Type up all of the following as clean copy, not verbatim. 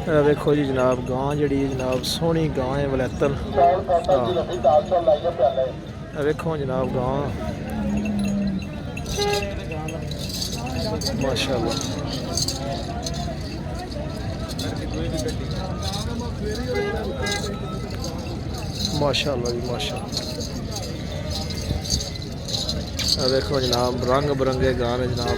देखो जी जनाब गां जी जनाब सोहनी गां है वलैतन। देखो जनाब गां माशाअल्लाह माशाअल्लाह जी माशाअल्लाह। देखो जनाब रंग बिरंगे गां ने जनाब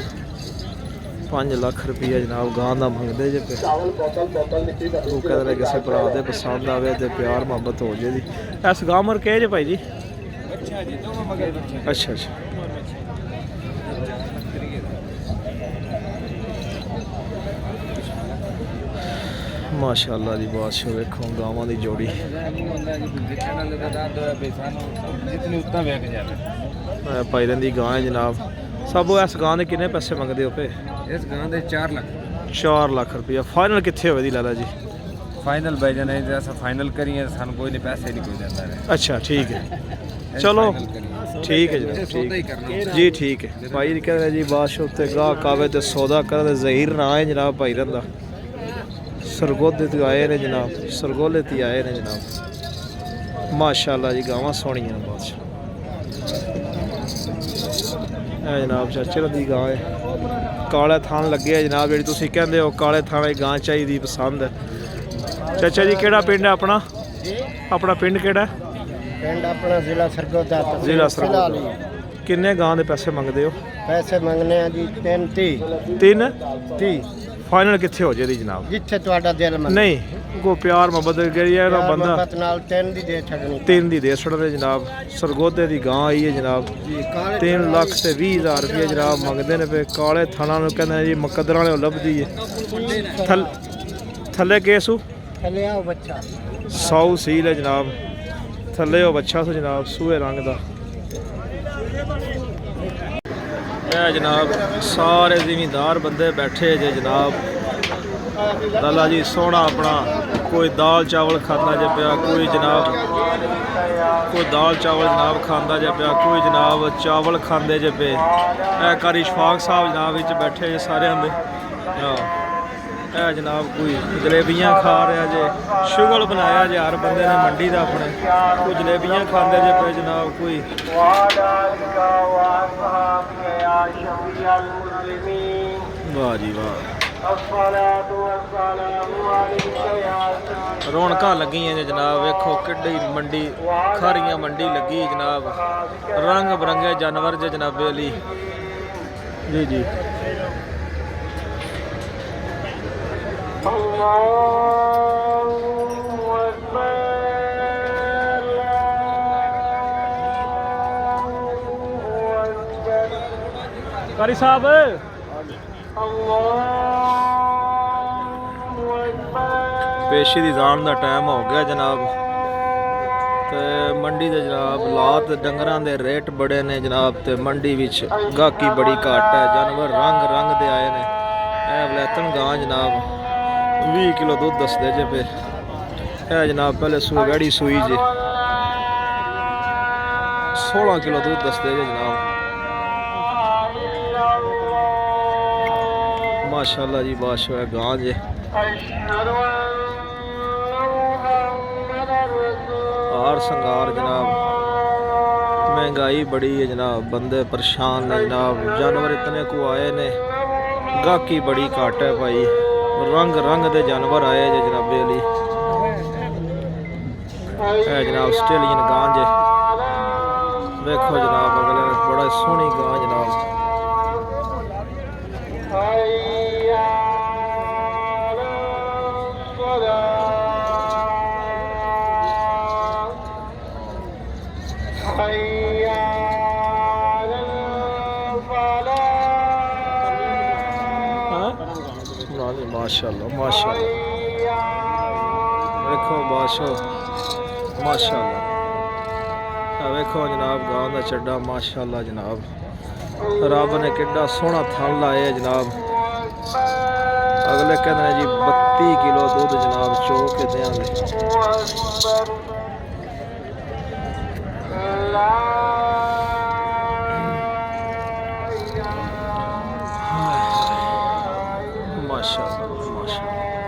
5 लाख रुपया जनाब गां का मंगते जे पे। वो कहते किसी भरा दे पसंद आवे तो प्यार मुहब्बत हो जाए। इस गां मर के जे भाई जी? अच्छा अच्छा माशाअल्लाह जी बादशाह। देखो गावां की जोड़ी पाई रही गां है जनाब। सब इस गां के किन्ने पैसे मंगते हो पे? इस गां के 4 लाख। 4 लाख रुपया फाइनल कितने होवे दी लाला जी? फाइनल भाई जान जैसा फाइनल करिए सानू कोई नहीं पैसे नहीं कोई देता है। अच्छा ठीक है चलो ठीक है जनाब ठीक जी ठीक है भाई कहते जी बादशाह उत्ते गाह कावे ते सौदा कर जहीर ना है जनाब भाई रंदा सरगोदे ते आए ने जनाब सरगोले ते आए ने जनाब माशाअल्लाह जी गावां सोहणियां बादशाह। जनाब चाचे दी गां है काले थान लगे है जनाब जी तुसीं कहंदे हो काले थाने गां चाहिए पसंद है। चाचा जी केड़ा पिंड है अपना? अपना पिंड केड़ा है? पिंड अपना जिला सरगोदा। जिला सरगोदा। किन्ने गां दे पैसे मंगदे हो? पैसे मंगने हैं जी 330। 330 फाइनल कितने हो जाए जनाब? जिथे तुहाडा दिल मंगे। नहीं को प्यार मोहब्बत करी है ना बंदा 3 दी दे छड़नी। 3 दी दे छड़ने जनाब। सरगोदे दी गां आई है जनाब 3 लाख ते 20,000 रुपये जनाब मंगते ने पे। काले थाना कहते जी मुकद्दर वाले लभदी है। थल्ले केसू थल्ले आओ बच्चा 100 सील है जनाब। थल्ले हो बच्चा सो जनाब सूहे रंग का जनाब। सारे जिमीदार बंदे बैठे जे जनाब। लाला जी सोहना अपना कोई दाल चावल खाता जे पिया कोई जनाब कोई दाल चावल जनाब खांदा जे पिया कोई जनाब चावल खांदे जे पे। कारी इशफाक साहब जनाब विच बैठे जे सारे आंदे जनाब कोई जलेबियां खा रहा जे शुगल बनाया जे हर बंदे ने मंडी का अपने कोई जलेबियां खाते जे पे जनाब कोई वाह जी वाह। रौनक लगी हैं जनाब वेखो किड्डी मंडी खारियां मंडी लगी जनाब रंग बिरंगे जानवर जे जनाबे अली जी जी। कारी साहब पेशी दी जान दा टाइम हो गया जनाब ते मंडी दे जनाब लात डंगरां दे रेट बड़े ने जनाब ते मंडी विच गाहकी बड़ी घट है। जानवर रंग रंग दे आए ने। वलैतन गां जनाब 20 किलो दूध दसदे जे पे। है जनाब पहले सूई गड़ी सूई जे 16 किलो दूध दसदे जे जनाब माशाअल्लाह जी बादशाह गां जे। हार संगार जनाब महंगाई बड़ी है जनाब बंदे परेशान ने जनाब जानवर इतने को आए ने गाहकी बड़ी घट है भाई रंग रंग दे जानवर आए जे जनाबे अली। है जनाब ऑस्ट्रेलियन गां जे देखो जनाब अगले बड़ा सोहनी गां जनाब। माशाअल्लाह माशाअल्लाह देखो बादशाह माशाअल्लाह देखो जनाब गांव का चड्डा माशाअल्लाह जनाब रब ने किड्डा सोहना थल लाया जनाब। अगले कहते हैं जी 32 किलो दूध जनाब चो के देंगे।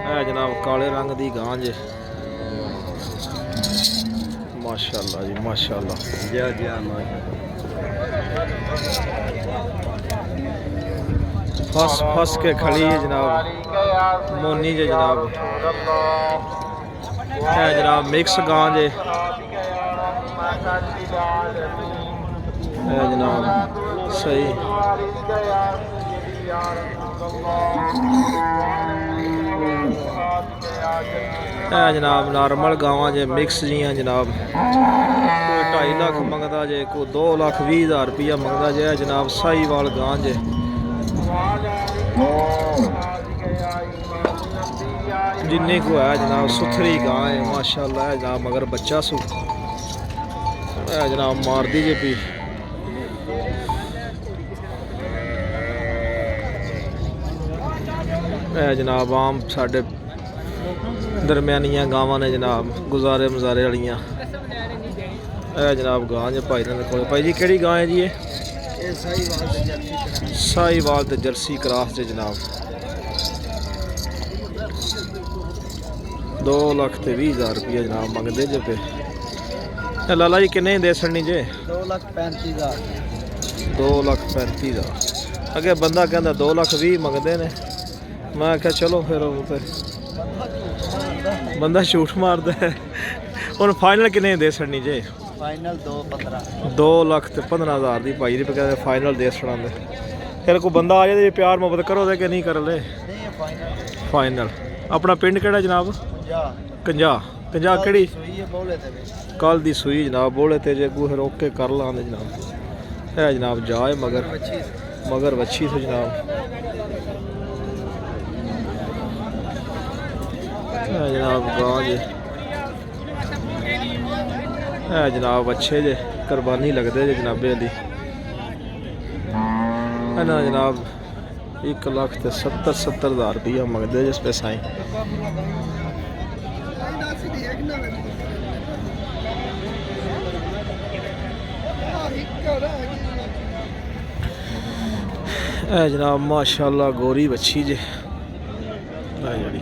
ਇਹ ਜਨਾਬ ਕਾਲੇ ਰੰਗ ਦੀ ਗਾਂ ਜੇ ਮਾਸ਼ਾਅੱਲਾ ਜੀ ਮਾਸ਼ਾਅੱਲਾ जी जी माशा फस के खड़ी है जनाब मोनी जे जनाब है जनाब मिक्स गां जे है जनाब सही है जनाब नॉर्मल गावां जे मिक्स जियां जनाब कोई 2.5 लाख मंगदा जे कोई 2,20,000 रुपया मंगदा जे जनाब साहीवाल गां जे जिन्नी को है जनाब सुथरी गां है माशाल्लाह है जनाब मगर बच्चा सु है जनाब मार दी जे पी है जनाब आम साढ़े दरम्यानियां गावां ने जनाब गुजारे मजारे वालियां है जनाब गां जे भाई दे कोल भाई जी केड़ी गां है जी ये साहीवाल ते जर्सी क्रॉस जे जनाब 2,20,000 रुपया जनाब मंगदे जे पे ते लाला जी किन्ने दे सड़नी जे 2,35,000 2,35,000 अगे बंदा कहंदा 2,20,000 मंगदे ने मैं आख्या चलो फिर वो ते बंदा झूठ मारदा है हुन फाइनल किन्ने दे सड़नी जे फाइनल 2,15 2,15,000 दी भाई दी कहंदे फाइनल दे सड़ांदे फिर कोई बंदा आ जाए तो प्यार मोहब्बत करो दे कि नहीं कर ले नहीं फाइनल फाइनल अपना पिंड केड़ा जनाब जा कंजा केड़ी ਸੂਈ ਹੈ ਬੋਲੇ ਤੇ कल दी सूई जनाब बोले ते जे कोई फिर ओके कर लांदे जनाब है जनाब जाए मगर वच्छी से जनाब है जनाब गां जे है जनाब अच्छे जे कुर्बानी लगदे जे जनाबे दी है ना जनाब 1,70,000 रुपया मंगदे जिस पे साईं है जनाब माशाल्लाह गोरी बच्ची जे जी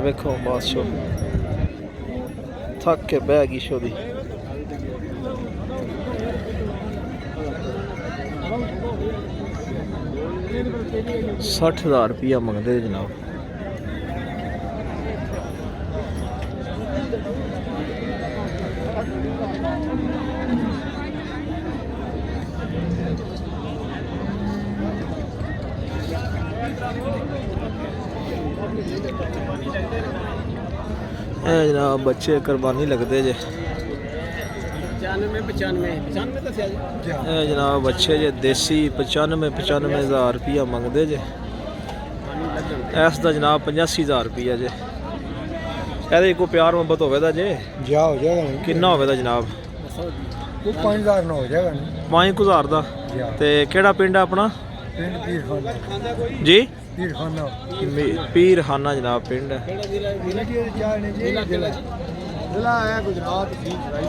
वेखो बादशाह थक के बह गई शो दी 60,000 रुपया मंगदे जनाब जनाब बच्चे कुर्बानी लगते जे 95 जनाब बच्चे जे देसी 95,000 रुपया मंगते जे इस दा जनाब 85,000 रुपया जे ਇਹਦੇ ਕੋਈ ਪਿਆਰ ਮੁਹੱਬਤ ਹੋਵੇਦਾ ਜੇ ਜਾ ਹੋ ਜਾਏਗਾ ਕਿੰਨਾ ਹੋਵੇਦਾ ਜਨਾਬ ਉਹ 5,000 ਨਾ ਹੋ ਜਾਏਗਾ 5,000 ਦਾ ਤੇ ਕਿਹੜਾ ਪਿੰਡ ਹੈ ਆਪਣਾ ਪਿੰਡ ਪੀਰਖਾਨਾ ਜੀ ਪੀਰਖਾਨਾ ਪੀਰਖਾਨਾ ਜਨਾਬ ਪਿੰਡ ਹੈ ਜ਼ਿਲ੍ਹਾ ਆਇਆ ਗੁਜਰਾਤ ਦੀ ਚੜਾਈ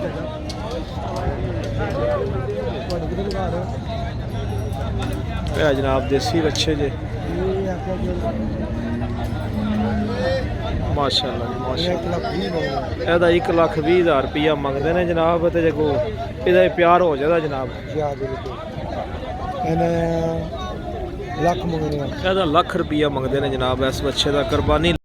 ਇਹ ਜਨਾਬ ਦੇਸੀ ਬੱਚੇ ਜੇ ਮਾਸ਼ਾਅੱਲਾ ਜੀ ਮਾਸ਼ਾਅੱਲਾ ਇਹਦਾ 1,20,000 ਰੁਪਇਆ ਮੰਗਦੇ ਨੇ ਜਨਾਬ ਤੇ ਜੇ ਕੋ ਇਹਦਾ ਪਿਆਰ ਹੋ ਜਾਦਾ ਜਨਾਬ ਇਹਨੇ ਲੱਖ ਮੰਗਦੇ ਇਹਦਾ 1,00,000 ਰੁਪਇਆ ਮੰਗਦੇ ਨੇ ਜਨਾਬ ਇਸ ਬੱਚੇ ਦਾ ਕੁਰਬਾਨੀ